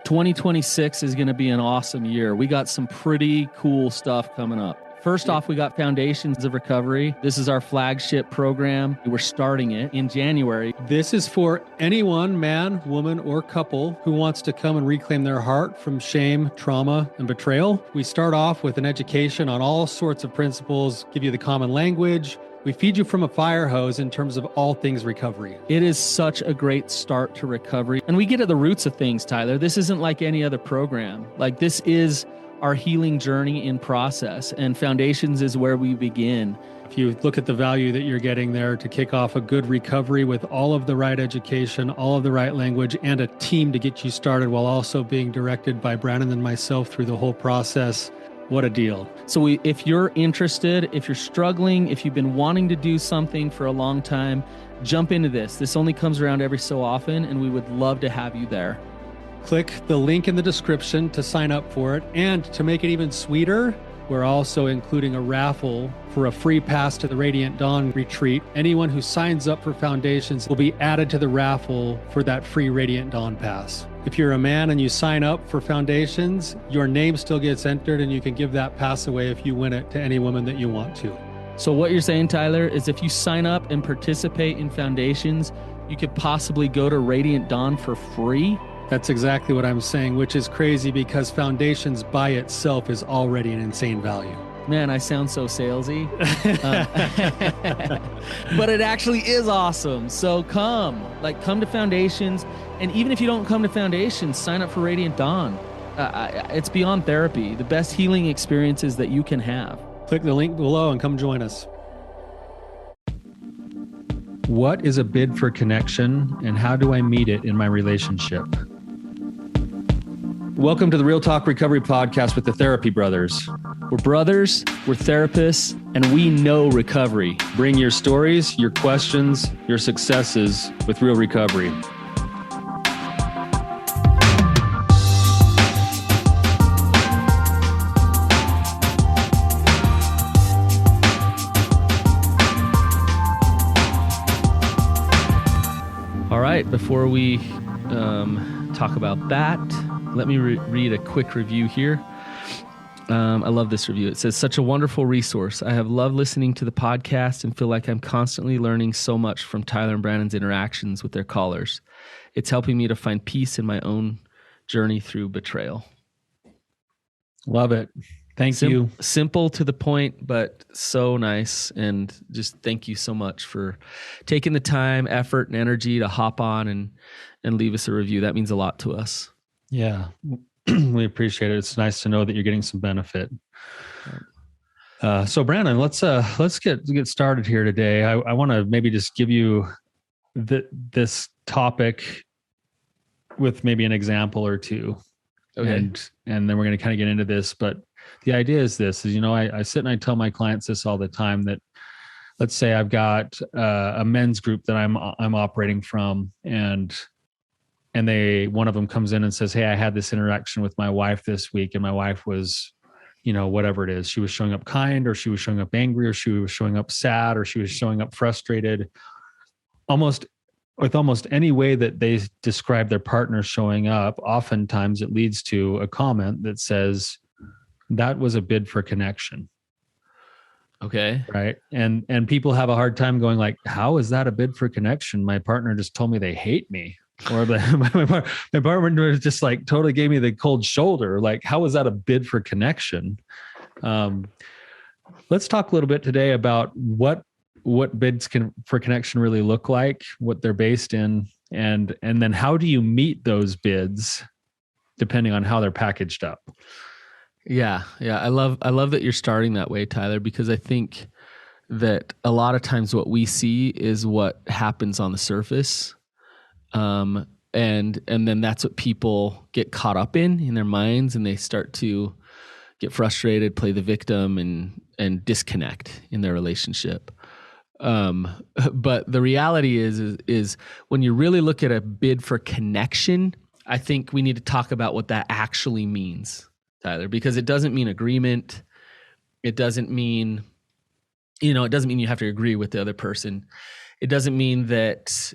2026 is going to be an awesome year. We got some pretty cool stuff coming up. First off, we got Foundations of Recovery. This is our flagship program. We're starting it in January. This is for anyone, man, woman, or couple who wants to come and reclaim their heart from shame, trauma, and betrayal. We start off with an education on all sorts of principles, give you the common language. We feed you from a fire hose in terms of all things recovery. It is such a great start to recovery. And we get at the roots of things, Tyler. This isn't like any other program. Like, this is our healing journey in process, and Foundations is where we begin. If you look at the value that you're getting there to kick off a good recovery with all of the right education, all of the right language, and a team to get you started while also being directed by Brandon and myself through the whole process, what a deal. So if you're interested, if you're struggling, if you've been wanting to do something for a long time, jump into this. This only comes around every so often, and we would love to have you there. Click the link in the description to sign up for it. And to make it even sweeter, we're also including a raffle for a free pass to the Radiant Dawn retreat. Anyone who signs up for Foundations will be added to the raffle for that free Radiant Dawn pass. If you're a man and you sign up for Foundations, your name still gets entered, and you can give that pass away if you win it to any woman that you want to. So what you're saying, Tyler, is if you sign up and participate in Foundations, you could possibly go to Radiant Dawn for free? That's exactly what I'm saying, which is crazy because Foundations by itself is already an insane value. Man, I sound so salesy. But it actually is awesome. So come to Foundations. And even if you don't come to Foundations, sign up for Radiant Dawn. It's beyond therapy, the best healing experiences that you can have. Click the link below and come join us. What is a bid for connection, and how do I meet it in my relationship? Welcome to the Real Talk Recovery Podcast with the Therapy Brothers. We're brothers, we're therapists, and we know recovery. Bring your stories, your questions, your successes with real recovery. All right, before we talk about that, let me read a quick review here. I love this review. It says, such a wonderful resource. I have loved listening to the podcast and feel like I'm constantly learning so much from Tyler and Brandon's interactions with their callers. It's helping me to find peace in my own journey through betrayal. Love it. Thank you. Simple to the point, but so nice. And just thank you so much for taking the time, effort, and energy to hop on and leave us a review. That means a lot to us. Yeah, we appreciate it. It's nice to know that you're getting some benefit. So Brandon, let's get started here today. I want to maybe just give you this topic with maybe an example or two. Okay. And then we're going to kind of get into this. But the idea is this, is, I sit and I tell my clients this all the time, that let's say I've got a men's group that I'm operating from, and one of them comes in and says, hey, I had this interaction with my wife this week, and my wife was, whatever it is, she was showing up kind, or she was showing up angry, or she was showing up sad, or she was showing up frustrated. Almost any way that they describe their partner showing up, oftentimes it leads to a comment that says, that was a bid for connection. Okay. Right. And people have a hard time going like, how is that a bid for connection? My partner just told me they hate me. Or my partner just like totally gave me the cold shoulder. Like, how is that a bid for connection? Let's talk a little bit today about what bids for connection really look like, what they're based in, and then how do you meet those bids depending on how they're packaged up. Yeah. I love that you're starting that way, Tyler, because I think that a lot of times what we see is what happens on the surface. And then that's what people get caught up in their minds, and they start to get frustrated, play the victim, and disconnect in their relationship. But the reality is when you really look at a bid for connection, I think we need to talk about what that actually means, Tyler, because it doesn't mean agreement. It doesn't mean, you have to agree with the other person. It doesn't mean that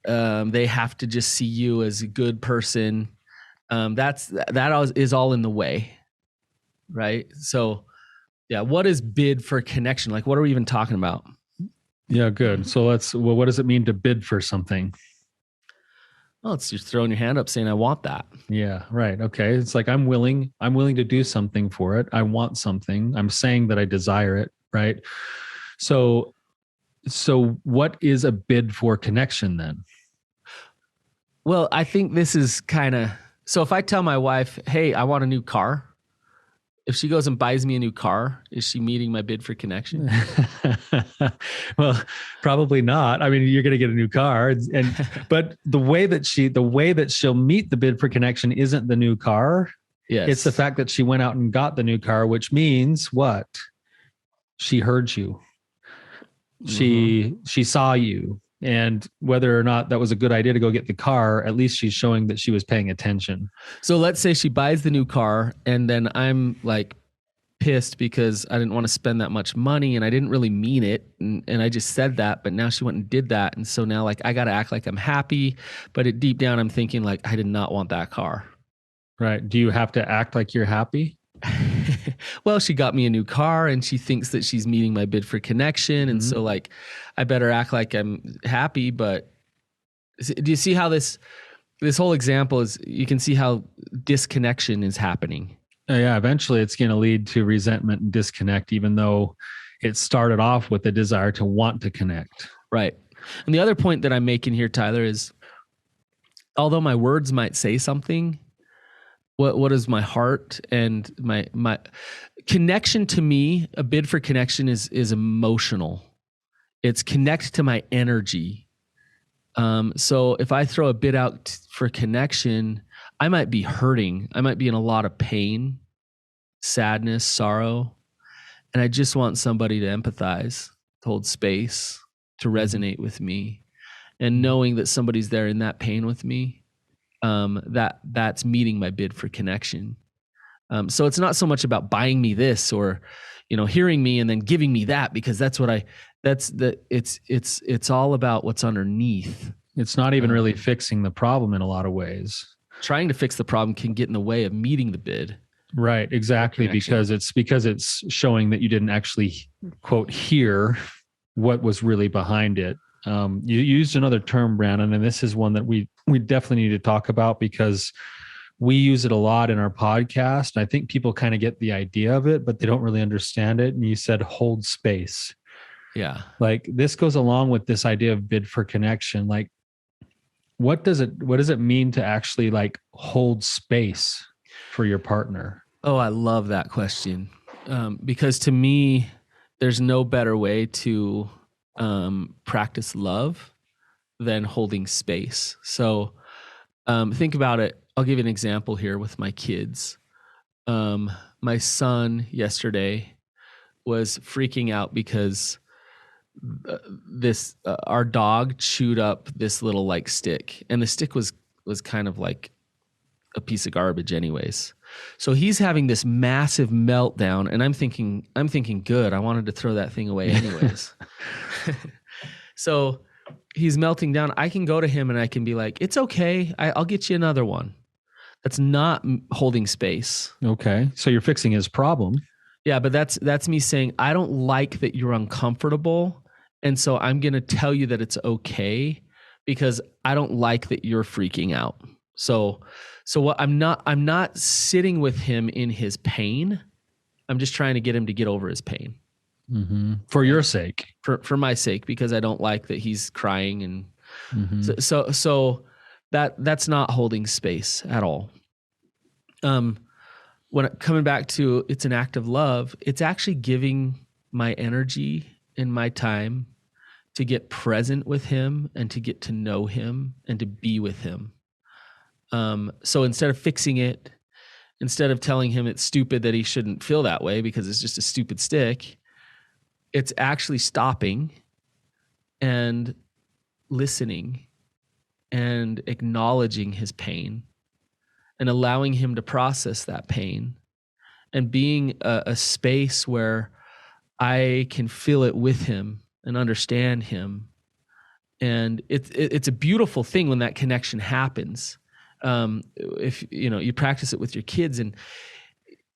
they have to just see you as a good person Is all in the way, right? So yeah, what is bid for connection? Like, what are we even talking about? Yeah, good. So what does it mean to bid for something? Well, it's just throwing your hand up saying, I want that. Yeah, right. Okay. It's like I'm willing to do something for it. I want something. I'm saying that I desire it, right? So what is a bid for connection then? Well, I think this is kind of, so if I tell my wife, hey, I want a new car, if she goes and buys me a new car, is she meeting my bid for connection? Well, probably not. I mean, you're going to get a new car, but the way that she'll meet the bid for connection isn't the new car. Yes. It's the fact that she went out and got the new car, which means what? She heard you. She saw you. And whether or not that was a good idea to go get the car, at least she's showing that she was paying attention. So let's say she buys the new car and then I'm like pissed because I didn't want to spend that much money and I didn't really mean it. And I just said that, but now she went and did that. And so now like I got to act like I'm happy, but deep down I'm thinking like I did not want that car. Right. Do you have to act like you're happy? Well, she got me a new car and she thinks that she's meeting my bid for connection. And so like, I better act like I'm happy. But do you see how this whole example is, you can see how disconnection is happening. Yeah. Eventually it's going to lead to resentment and disconnect, even though it started off with a desire to want to connect. Right. And the other point that I'm making here, Tyler, is although my words might say something, what is my heart and my connection to me, a bid for connection is emotional. It's connect to my energy. So if I throw a bid out for connection, I might be hurting. I might be in a lot of pain, sadness, sorrow. And I just want somebody to empathize, to hold space, to resonate with me. And knowing that somebody's there in that pain with me, that's meeting my bid for connection. So it's not so much about buying me this or, hearing me and then giving me that, because it's all about what's underneath. It's not even really fixing the problem in a lot of ways. Trying to fix the problem can get in the way of meeting the bid. Right. Exactly. Because it's showing that you didn't actually quote hear what was really behind it. You used another term, Brandon, and this is one that we definitely need to talk about because we use it a lot in our podcast. I think people kind of get the idea of it, but they don't really understand it. And you said hold space. Yeah. Like this goes along with this idea of bid for connection. Like what does it mean to actually like hold space for your partner? Oh, I love that question. Because to me, there's no better way to practice love than holding space. So think about it. I'll give you an example here with my kids. My son yesterday was freaking out because our dog chewed up this little like stick, and the stick was kind of like a piece of garbage anyways. So he's having this massive meltdown, and I'm thinking, good, I wanted to throw that thing away anyways. So he's melting down. I can go to him and I can be like, it's okay, I'll get you another one. That's not holding space. Okay. So you're fixing his problem. Yeah, but that's me saying, I don't like that you're uncomfortable, and so I'm going to tell you that it's okay because I don't like that you're freaking out. So what I'm not sitting with him in his pain. I'm just trying to get him to get over his pain. Mm-hmm. For your sake. For my sake, because I don't like that he's crying, and so that's not holding space at all. When coming back to it's an act of love, it's actually giving my energy and my time to get present with him and to get to know him and to be with him. So instead of fixing it, instead of telling him it's stupid that he shouldn't feel that way because it's just a stupid stick, it's actually stopping and listening and acknowledging his pain and allowing him to process that pain and being a space where I can feel it with him and understand him. And it's a beautiful thing when that connection happens. If you practice it with your kids, and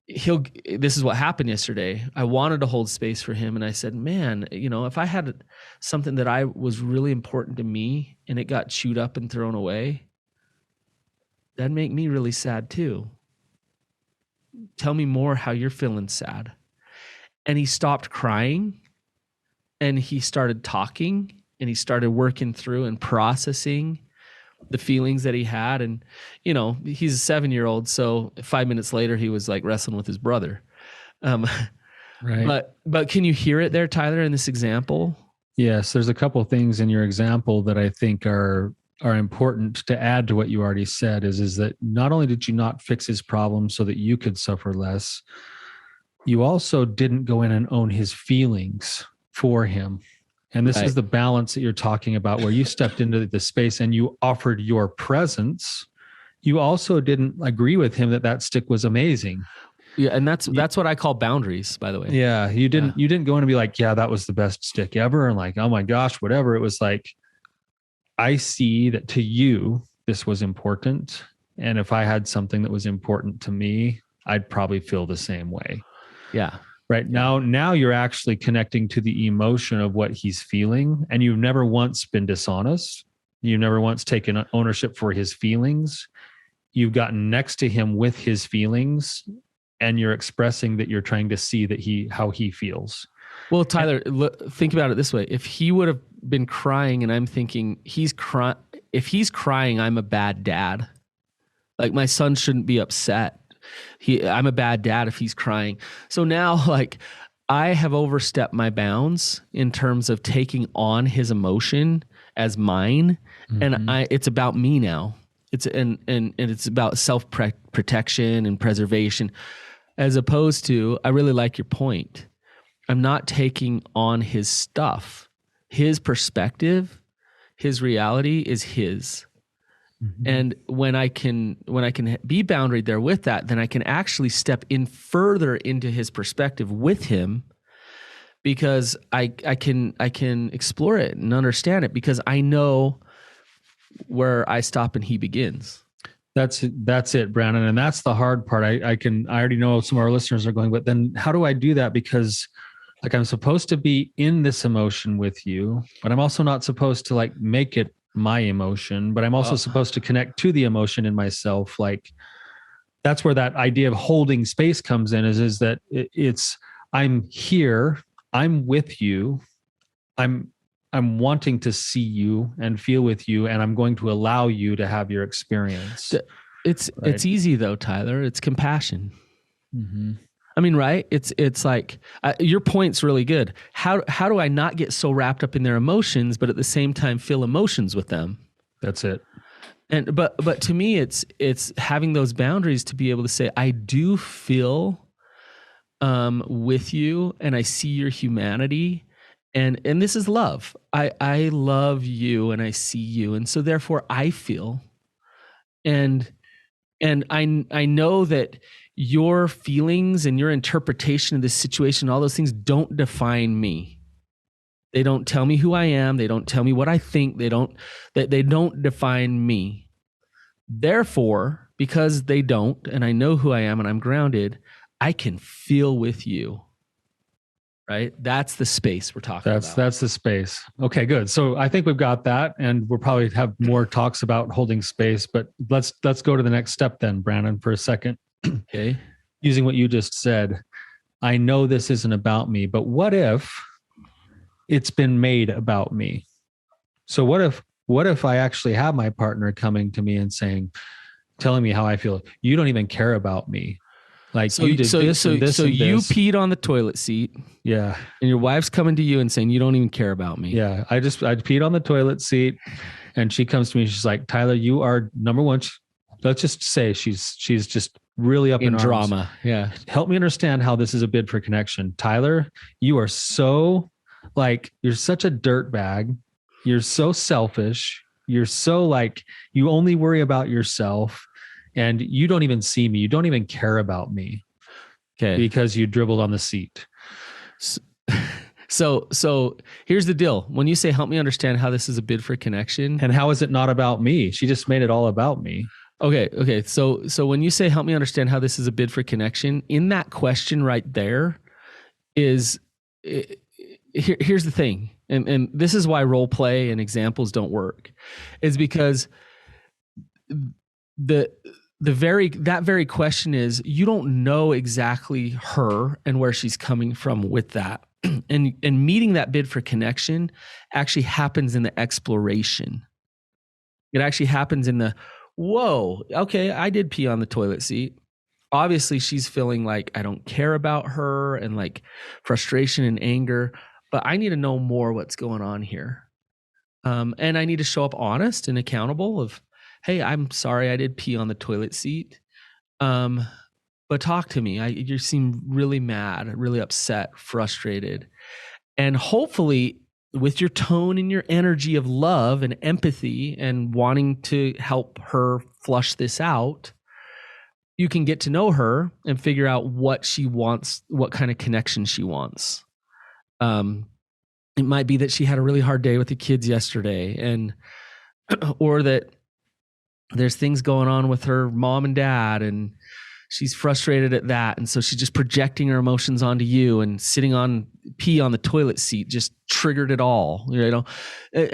this is what happened yesterday. I wanted to hold space for him, and I said, man, if I had something that I was really important to me and it got chewed up and thrown away, that'd make me really sad too. Tell me more how you're feeling sad. And he stopped crying, and he started talking, and he started working through and processing the feelings that he had. And, he's a 7-year-old. So 5 minutes later, he was like wrestling with his brother. Right. But can you hear it there, Tyler, in this example? Yes. There's a couple of things in your example that I think are important to add to what you already said is that not only did you not fix his problem so that you could suffer less, you also didn't go in and own his feelings for him. And this is the balance that you're talking about, where you stepped into the space and you offered your presence. You also didn't agree with him that stick was amazing. Yeah, and that's what I call boundaries, by the way. Yeah, you didn't go in and be like, yeah, that was the best stick ever, and like, oh my gosh, whatever. It was like, I see that to you this was important, and if I had something that was important to me, I'd probably feel the same way. Yeah. Right. Now you're actually connecting to the emotion of what he's feeling, and you've never once been dishonest. You've never once taken ownership for his feelings. You've gotten next to him with his feelings, and you're expressing that you're trying to see how he feels. Well, Tyler, think about it this way. If he would have been crying and I'm thinking if he's crying, I'm a bad dad. Like, my son shouldn't be upset. I'm a bad dad if he's crying. So now, like, I have overstepped my bounds in terms of taking on his emotion as mine. Mm-hmm. And it's about me now. And it's about self-protection and preservation, as opposed to, I really like your point. I'm not taking on his stuff. His perspective, his reality is his. Mm-hmm. And when I can be boundaried there with that, then I can actually step in further into his perspective with him, because I can explore it and understand it, because I know where I stop and he begins. That's it, Brandon. And that's the hard part. I already know some of our listeners are going, but then how do I do that? Because, like, I'm supposed to be in this emotion with you, but I'm also not supposed to, like, make it my emotion, but I'm also supposed to connect to the emotion in myself. Like, that's where that idea of holding space comes in, is that it's, I'm here, I'm with you, I'm wanting to see you and feel with you, and I'm going to allow you to have your experience. It's easy though, Tyler. It's compassion. Mm-hmm. I mean, right? It's like, your point's really good. How do I not get so wrapped up in their emotions, but at the same time feel emotions with them? That's it. And but to me, it's having those boundaries to be able to say, I do feel with you, and I see your humanity, and this is love. I love you, and I see you, and so therefore I feel, and I know that your feelings and your interpretation of this situation, all those things, don't define me. They don't tell me who I am. They don't tell me what I think. They don't define me. Therefore, because they don't, and I know who I am and I'm grounded, I can feel with you. Right? That's the space we're talking about. That's the space. Okay, good. So I think we've got that, and we'll probably have more talks about holding space, but let's go to the next step then, Brandon, for a second. Okay. Using what you just said, I know this isn't about me, but what if it's been made about me? So what if I actually have my partner coming to me and telling me how I feel? You don't even care about me. Like, so you did this and this. So you peed on the toilet seat. Yeah. And your wife's coming to you and saying, you don't even care about me. Yeah. I peed on the toilet seat, and she comes to me. She's like, Tyler, you are number one. Let's just say she's just really up in drama. Arms. Yeah. Help me understand how this is a bid for connection. Tyler, you are so, like, you're such a dirtbag. You're so selfish. You're so, like, you only worry about yourself. And you don't even see me. You don't even care about me. Okay. Because you dribbled on the seat. So here's the deal. When you say, help me understand how this is a bid for connection. And how is it not about me? She just made it all about me. Okay. So when you say help me understand how this is a bid for connection, in that question right there is here's the thing. And this is why role play and examples don't work. Is because the that very question is, you don't know exactly her and where she's coming from with that. And meeting that bid for connection actually happens in the exploration. It actually happens in the, whoa, okay, I did pee on the toilet seat. Obviously, she's feeling like I don't care about her and like frustration and anger, but I need to know more what's going on here. And I need to show up honest and accountable of, hey, I'm sorry I did pee on the toilet seat. But talk to me. You seem really mad, really upset, frustrated. And hopefully, with your tone and your energy of love and empathy and wanting to help her flush this out, you can get to know her and figure out what she wants, what kind of connection she wants. It might be that she had a really hard day with the kids yesterday, and or that there's things going on with her mom and dad, and she's frustrated at that, and so she's just projecting her emotions onto you, and sitting on pee on the toilet seat just triggered it all, you know.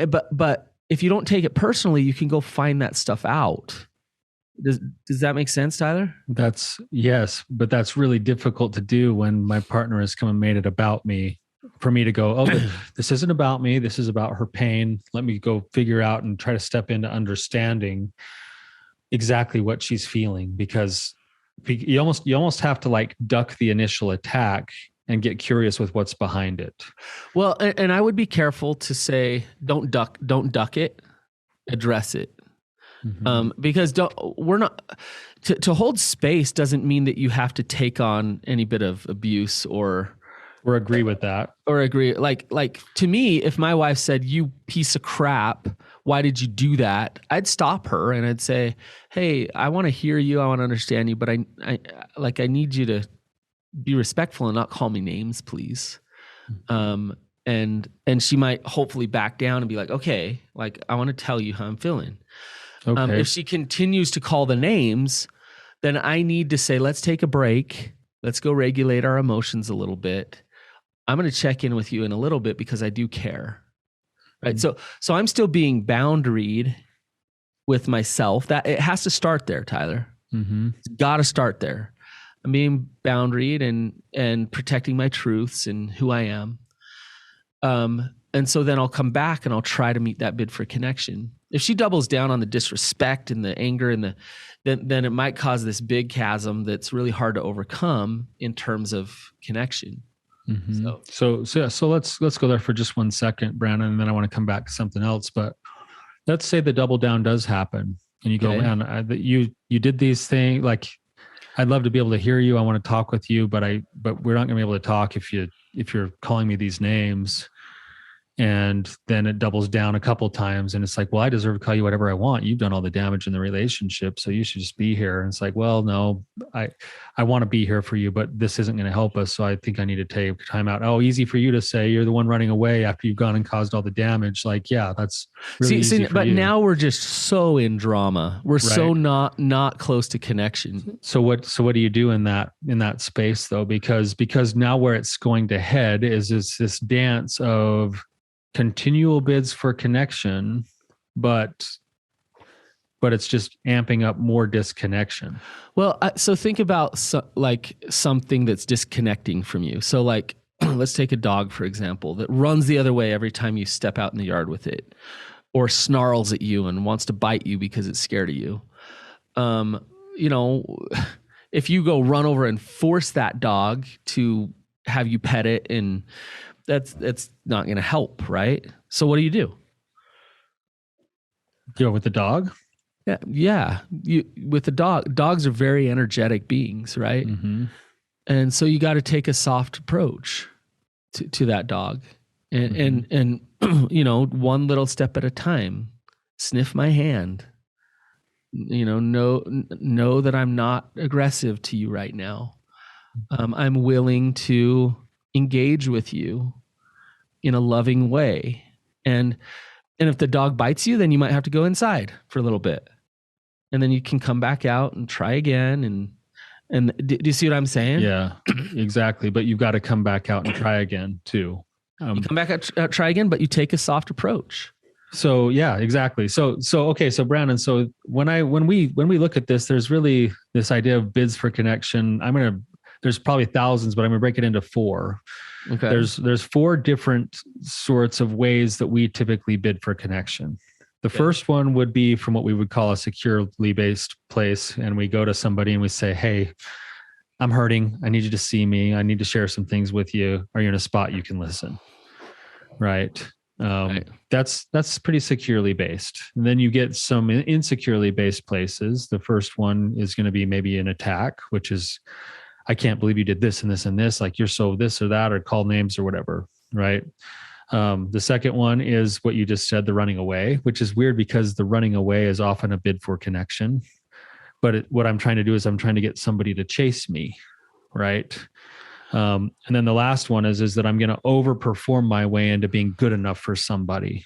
But if you don't take it personally, you can go find that stuff out. Does that make sense, Tyler? Yes, but that's really difficult to do when my partner has come and made it about me. For me to go, oh, this isn't about me. This is about her pain. Let me go figure out and try to step into understanding exactly what she's feeling, because you almost have to like duck the initial attack and get curious with what's behind it. Well, and I would be careful to say, don't duck it, address it. Because we're not to hold space doesn't mean that you have to take on any bit of abuse or agree with that, or agree. Like to me, if my wife said, "You piece of crap, why did you do that?" I'd stop her and I'd say, "Hey, I want to hear you, I want to understand you, but I need you to be respectful and not call me names, please." And she might hopefully back down and be like, "Okay, like I want to tell you how I'm feeling." Okay. If she continues to call the names, then I need to say, let's take a break. Let's go regulate our emotions a little bit. I'm going to check in with you in a little bit because I do care. Right. So I'm still being boundaried with myself. That it has to start there, Tyler. It's got to start there. I'm being boundaried and protecting my truths and who I am. And so then I'll come back and I'll try to meet that bid for connection. If she doubles down on the disrespect and the anger and then it might cause this big chasm that's really hard to overcome in terms of connection. So let's go there for just 1 second, Brandon, and then I want to come back to something else. But let's say the double down does happen, and you go, man, you did these things. Like, I'd love to be able to hear you. I want to talk with you, but we're not going to be able to talk if you're calling me these names. And then it doubles down a couple of times, and it's like, well, I deserve to call you whatever I want. You've done all the damage in the relationship, so you should just be here. And it's like, well, no, I want to be here for you, but this isn't going to help us. So I think I need to take time out. Oh, easy for you to say. You're the one running away after you've gone and caused all the damage. Like, yeah, that's really easy for but you. now we're just so in drama. We're so not close to connection. So what do you do in that space though? Because now where it's going to head is this dance of continual bids for connection, but it's just amping up more disconnection. Well, so think about something that's disconnecting from you. So like, let's take a dog, for example, that runs the other way every time you step out in the yard with it, or snarls at you and wants to bite you because it's scared of you. You know, if you go run over and force that dog to have you pet it, and that's not going to help, right? So what do? Go with the dog? Yeah. With the dog, dogs are very energetic beings, right? And so you got to take a soft approach to that dog, and you know, one little step at a time. Sniff my hand. You know that I'm not aggressive to you right now. I'm willing to engage with you in a loving way. And if the dog bites you, then you might have to go inside for a little bit. and then you can come back out and try again. And do you see what I'm saying? Yeah, exactly. But you've got to come back out and try again too. You come back out, try again, but you take a soft approach. So yeah, exactly. So okay. So Brandon, so when we look at this, there's really this idea of bids for connection. There's probably thousands, but I'm gonna break it into 4. Okay. There's 4 different sorts of ways that we typically bid for connection. The first one would be from what we would call a securely based place. And we go to somebody and we say, hey, I'm hurting. I need you to see me. I need to share some things with you. Are you in a spot you can listen? Right. Right. That's pretty securely based. And then you get some insecurely based places. The first one is going to be maybe an attack, which is, I can't believe you did this and this and this, like you're so this or that, or call names or whatever. Right. The second one is what you just said, the running away, which is weird because the running away is often a bid for connection. But what I'm trying to do is I'm trying to get somebody to chase me. Right. And then the last one is that I'm going to overperform my way into being good enough for somebody.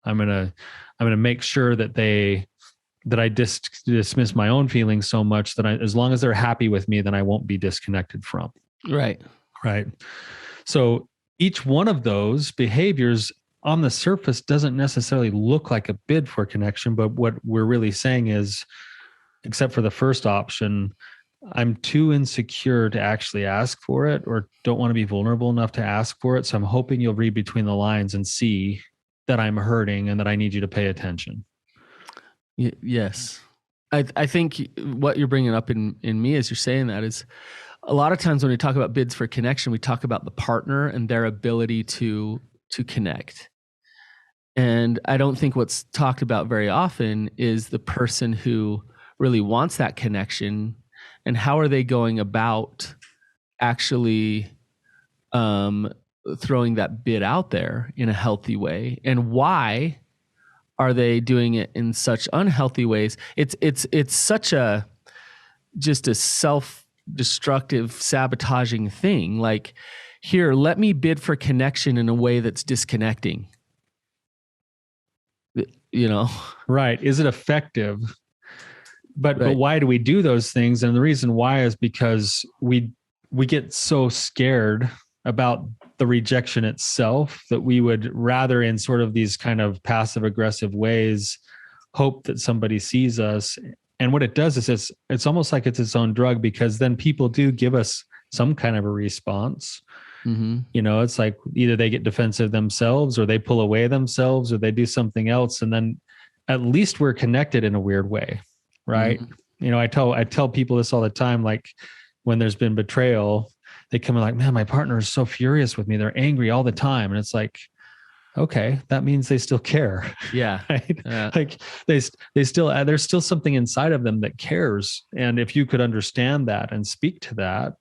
I'm going to make sure that I dismiss my own feelings so much that as long as they're happy with me, then I won't be disconnected from. Right. Right. So each one of those behaviors on the surface doesn't necessarily look like a bid for connection, but what we're really saying is, except for the first option, I'm too insecure to actually ask for it, or don't want to be vulnerable enough to ask for it. So I'm hoping you'll read between the lines and see that I'm hurting and that I need you to pay attention. Yes. I think what you're bringing up in me as you're saying that is, a lot of times when we talk about bids for connection, we talk about the partner and their ability to connect. And I don't think what's talked about very often is the person who really wants that connection, and how are they going about actually throwing that bid out there in a healthy way, and why are they doing it in such unhealthy ways? It's such a just a self-destructive, sabotaging thing. Like, here, let me bid for connection in a way that's disconnecting. You know? Right. Is it effective? But why do we do those things? And the reason why is because we get so scared about the rejection itself that we would rather, in sort of these kind of passive aggressive ways, hope that somebody sees us. And what it does is it's almost like it's its own drug, because then people do give us some kind of a response. Mm-hmm. You know, it's like either they get defensive themselves, or they pull away themselves, or they do something else. And then at least we're connected in a weird way. Right. Mm-hmm. You know, I tell people this all the time. Like, when there's been betrayal, they come in like, man, my partner is so furious with me. They're angry all the time. And it's like, okay, that means they still care. Yeah. Right? Yeah. Like they still, there's still something inside of them that cares. And if you could understand that and speak to that,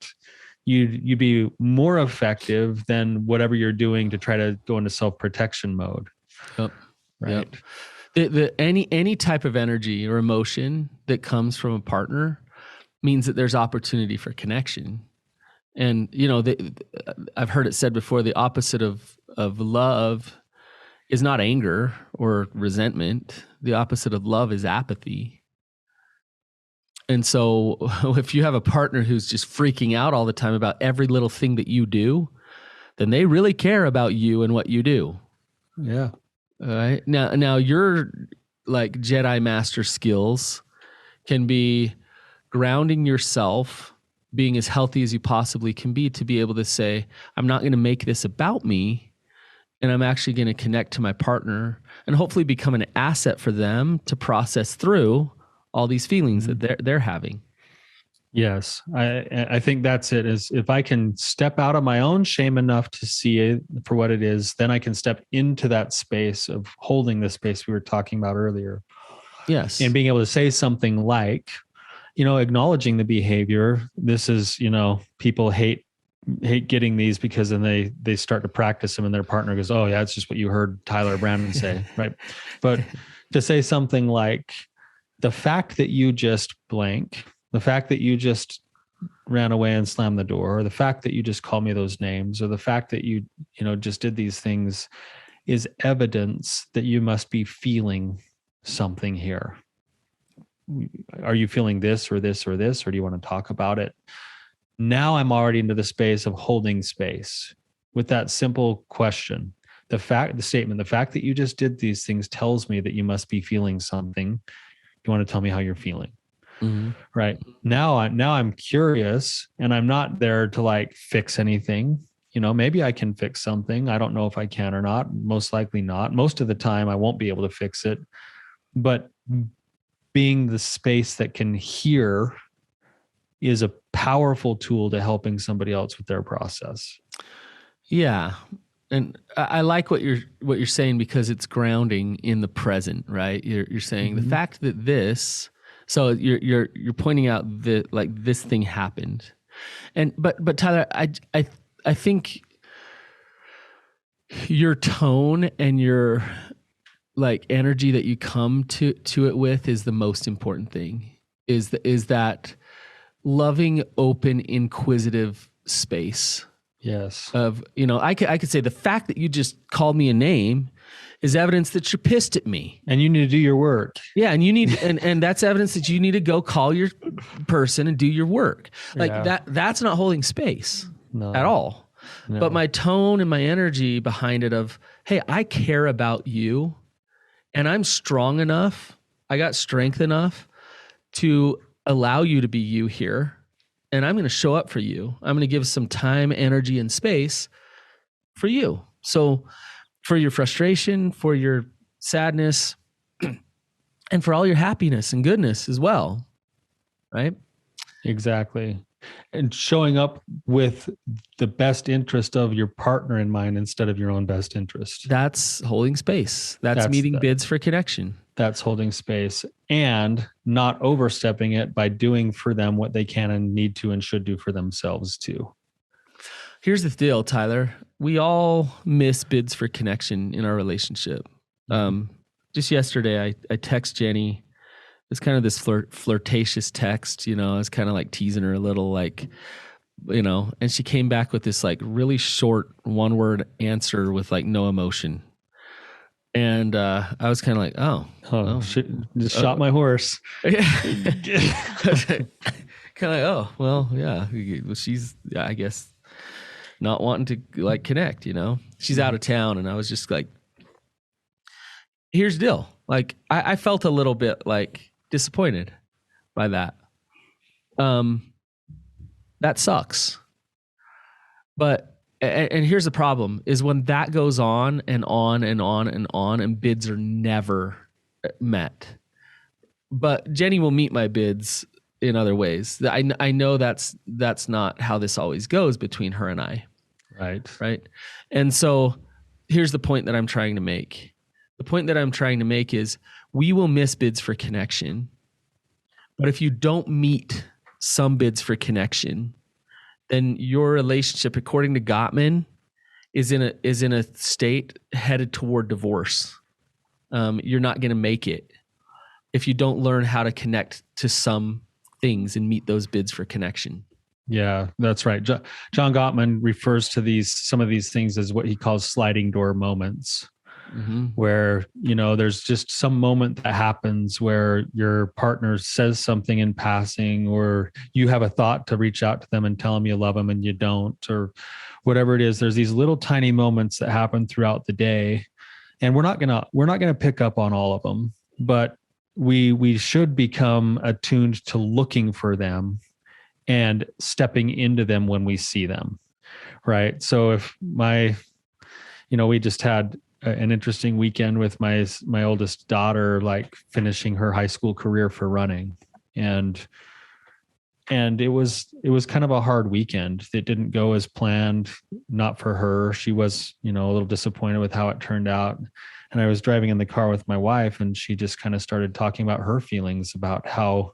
you'd be more effective than whatever you're doing to try to go into self-protection mode. Yep. Right. Yep. Any type of energy or emotion that comes from a partner means that there's opportunity for connection. And, you know, I've heard it said before, the opposite of love is not anger or resentment. The opposite of love is apathy. And so if you have a partner who's just freaking out all the time about every little thing that you do, then they really care about you and what you do. Yeah. All right. Now your like Jedi master skills can be grounding yourself, being as healthy as you possibly can be, to be able to say, I'm not going to make this about me, and I'm actually going to connect to my partner and hopefully become an asset for them to process through all these feelings that they're having. Yes, I think that's it. Is if I can step out of my own shame enough to see it for what it is, then I can step into that space of holding the space we were talking about earlier. Yes. And being able to say something like, you know, acknowledging the behavior. This is, you know, people hate getting these because then they start to practice them and their partner goes, oh yeah, it's just what you heard Tyler or Brandon say. Right. But to say something like, the fact that you just blank, the fact that you just ran away and slammed the door, or the fact that you just called me those names, or the fact that you know, just did these things is evidence that you must be feeling something here. are you feeling this or this or this, or do you want to talk about it? Now I'm already into the space of holding space with that simple question. The fact that you just did these things tells me that you must be feeling something. You want to tell me how you're feeling? Mm-hmm. Right. Now I'm curious, and I'm not there to like fix anything. Maybe I can fix something. I don't know if I can or not. Most likely not. Most of the time I won't be able to fix it. But being the space that can hear is a powerful tool to helping somebody else with their process. Yeah. And I like what you're saying, because it's grounding in the present, right? You're saying the fact that this, so you're pointing out that like this thing happened. And but Tyler, I think your tone and your like energy that you come to it with is the most important thing. Is that loving, open, inquisitive space. Yes. Of, I could say the fact that you just called me a name is evidence that you're pissed at me. And you need to do your work. Yeah. And you need, and that's evidence that you need to go call your person and do your work. Like that's not holding space at all. No. But my tone and my energy behind it of, hey, I care about you and I'm strong enough. I got strength enough to allow you to be you here. And I'm going to show up for you. I'm going to give some time, energy, and space for you. So for your frustration, for your sadness, and for all your happiness and goodness as well. Right? Exactly. And showing up with the best interest of your partner in mind instead of your own best interest. That's holding space. That's meeting bids for connection. That's holding space and not overstepping it by doing for them what they can and need to and should do for themselves too. Here's the deal, Tyler. We all miss bids for connection in our relationship. Just yesterday, I text Jenny. It's kind of this flirtatious text, I was kind of like teasing her a little, like, and she came back with this like really short 1-word answer with like no emotion. And I was kind of like, oh, shit, just shot my horse. Yeah. Kind of like, oh, well, yeah. She's, I guess, not wanting to like connect, She's out of town. And I was just like, here's the deal. Like, I felt a little bit like disappointed by that. That sucks. But and here's the problem is when that goes on and on and on and on and bids are never met. But Jenny will meet my bids in other ways. I know that's not how this always goes between her and I. Right. And so here's the point that I'm trying to make. The point that I'm trying to make is we will miss bids for connection. But if you don't meet some bids for connection, then your relationship, according to Gottman, is in a state headed toward divorce. You're not going to make it if you don't learn how to connect to some things and meet those bids for connection. Yeah, that's right. John Gottman refers to some of these things as what he calls sliding door moments. Where, there's just some moment that happens where your partner says something in passing, or you have a thought to reach out to them and tell them you love them and you don't, or whatever it is. There's these little tiny moments that happen throughout the day, and we're not gonna pick up on all of them, but we should become attuned to looking for them and stepping into them when we see them. Right. So if we just had an interesting weekend with my oldest daughter, like finishing her high school career for running. And it was kind of a hard weekend. It didn't go as planned, not for her. She was, a little disappointed with how it turned out. And I was driving in the car with my wife, and she just kind of started talking about her feelings about how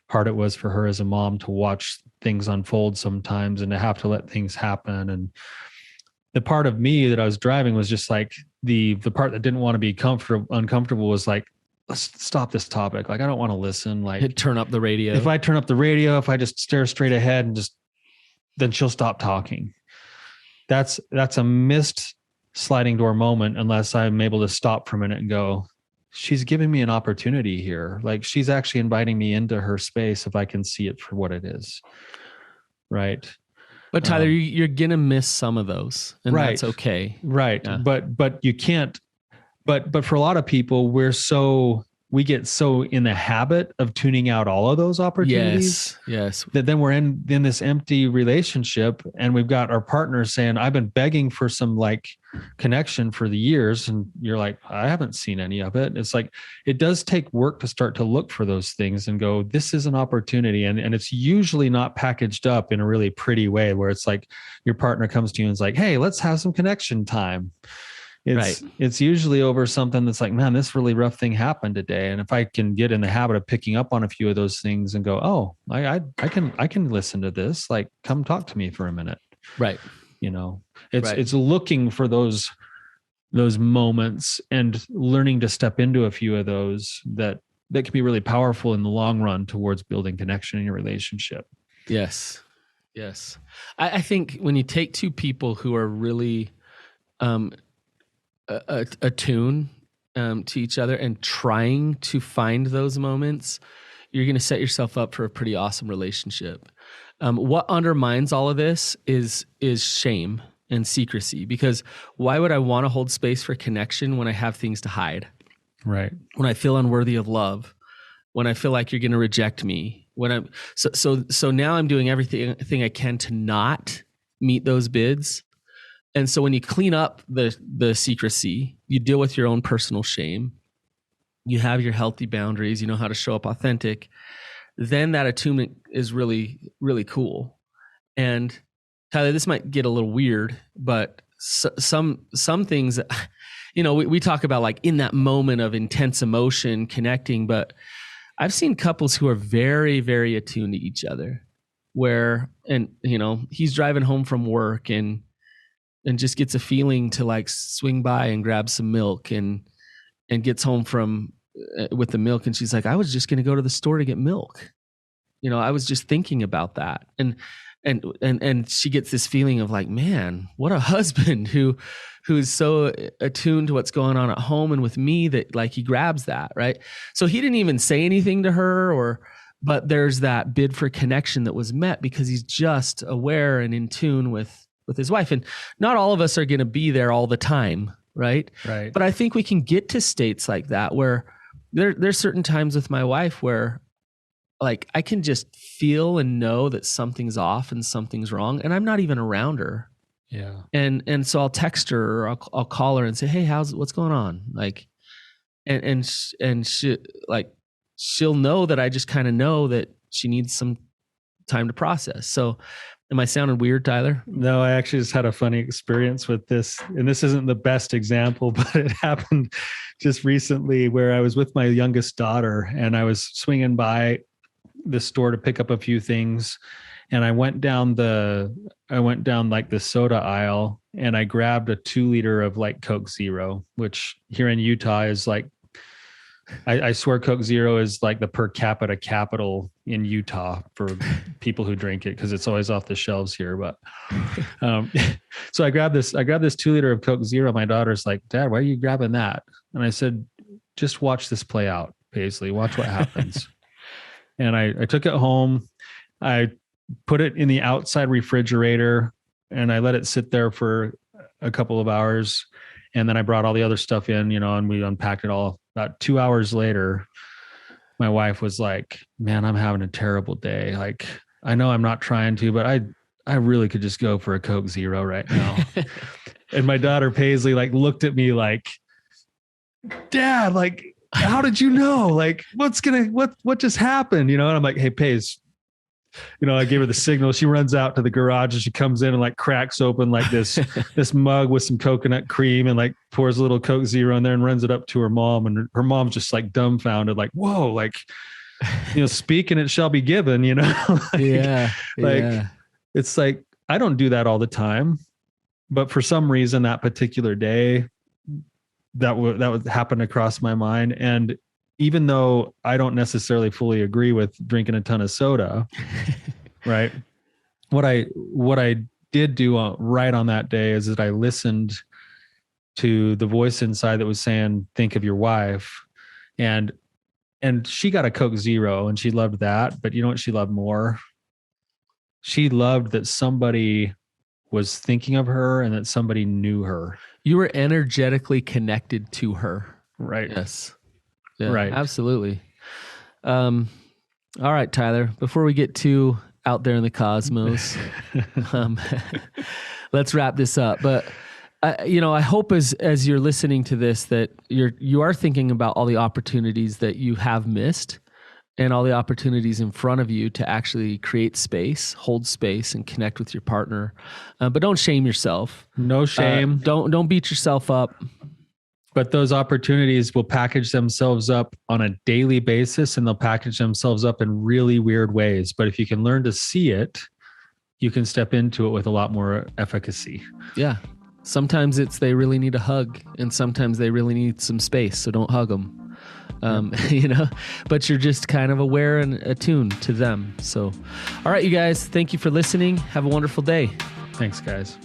hard it was for her as a mom to watch things unfold sometimes and to have to let things happen. And the part of me that I was driving was just like the part that didn't want to be uncomfortable was like, let's stop this topic. Like, I don't want to listen. Like, turn up the radio. If I turn up the radio, if I just stare straight ahead and then she'll stop talking. That's a missed sliding door moment unless I'm able to stop for a minute and go, she's giving me an opportunity here. Like she's actually inviting me into her space if I can see it for what it is. Right. But Tyler, you're going to miss some of those, and right. that's okay. Right. Yeah. But you can't, but for a lot of people, we get so in the habit of tuning out all of those opportunities. Yes. That then we're in this empty relationship, and we've got our partner saying, I've been begging for some like connection for the years. And you're like, I haven't seen any of it. It's like, it does take work to start to look for those things and go, this is an opportunity. And it's usually not packaged up in a really pretty way where it's like your partner comes to you and is like, hey, let's have some connection time. It's usually over something that's like, man, this really rough thing happened today. And if I can get in the habit of picking up on a few of those things and go, oh, I can listen to this, like, come talk to me for a minute. Right. It's looking for those moments and learning to step into a few of those that can be really powerful in the long run towards building connection in your relationship. Yes. I think when you take two people who are really, attune to each other and trying to find those moments, you're going to set yourself up for a pretty awesome relationship. What undermines all of this is shame and secrecy, because why would I want to hold space for connection when I have things to hide? Right. When I feel unworthy of love, when I feel like you're going to reject me, when I'm so now I'm doing everything I can to not meet those bids. And so when you clean up the secrecy, you deal with your own personal shame, you have your healthy boundaries, you know how to show up authentic, then that attunement is really, really cool. And Tyler, this might get a little weird, but some things, we talk about like in that moment of intense emotion connecting, but I've seen couples who are very, very attuned to each other he's driving home from work and just gets a feeling to like swing by and grab some milk and gets home with the milk. And she's like, I was just going to go to the store to get milk. I was just thinking about that. And she gets this feeling of like, man, what a husband who's so attuned to what's going on at home and with me that like he grabs that. Right. So he didn't even say anything to her but there's that bid for connection that was met because he's just aware and in tune with his wife. And not all of us are going to be there all the time. Right. But I think we can get to states like that where there's certain times with my wife where like I can just feel and know that something's off and something's wrong. And I'm not even around her. Yeah. And so I'll text her or I'll call her and say, hey, what's going on? Like, and she'll know that I just kind of know that she needs some time to process. So am I sounding weird, Tyler? No, I actually just had a funny experience with this. And this isn't the best example, but it happened just recently where I was with my youngest daughter and I was swinging by the store to pick up a few things. And I went down like the soda aisle and I grabbed a 2-liter of like Coke Zero, which here in Utah is like, I swear Coke Zero is like the per capita capital in Utah for people who drink it because it's always off the shelves here. But so I grabbed this 2-liter of Coke Zero. My daughter's like, Dad, why are you grabbing that? And I said, just watch this play out, Paisley. Watch what happens. And I took it home. I put it in the outside refrigerator and I let it sit there for a couple of hours. And then I brought all the other stuff in, and we unpacked it all. About 2 hours later, my wife was like, man, I'm having a terrible day. Like, I know I'm not trying to, but I really could just go for a Coke Zero right now. And my daughter Paisley like looked at me like, Dad, like, how did you know? Like, what just happened? And I'm like, hey, Paige, I gave her the signal. She runs out to the garage and she comes in and like cracks open like this mug with some coconut cream and like pours a little Coke Zero in there and runs it up to her mom. And her mom's just like dumbfounded, like, whoa, like, speak and it shall be given, It's like, I don't do that all the time, but for some reason that particular day that would happen to cross my mind. And even though I don't necessarily fully agree with drinking a ton of soda, right? What I did do right on that day is that I listened to the voice inside that was saying, think of your wife. And she got a Coke Zero and she loved that. But you know what she loved more? She loved that somebody was thinking of her and that somebody knew her. You were energetically connected to her. Right. Yes. Yeah, Right. absolutely. All right, Tyler, before we get too out there in the cosmos, let's wrap this up. But I hope as you're listening to this that you are thinking about all the opportunities that you have missed and all the opportunities in front of you to actually create space, hold space, and connect with your partner. But don't shame yourself. No shame. Don't beat yourself up. But those opportunities will package themselves up on a daily basis, and they'll package themselves up in really weird ways. But if you can learn to see it, you can step into it with a lot more efficacy. Yeah. Sometimes they really need a hug, and sometimes they really need some space. So don't hug them. But you're just kind of aware and attuned to them. So, all right, you guys, thank you for listening. Have a wonderful day. Thanks, guys.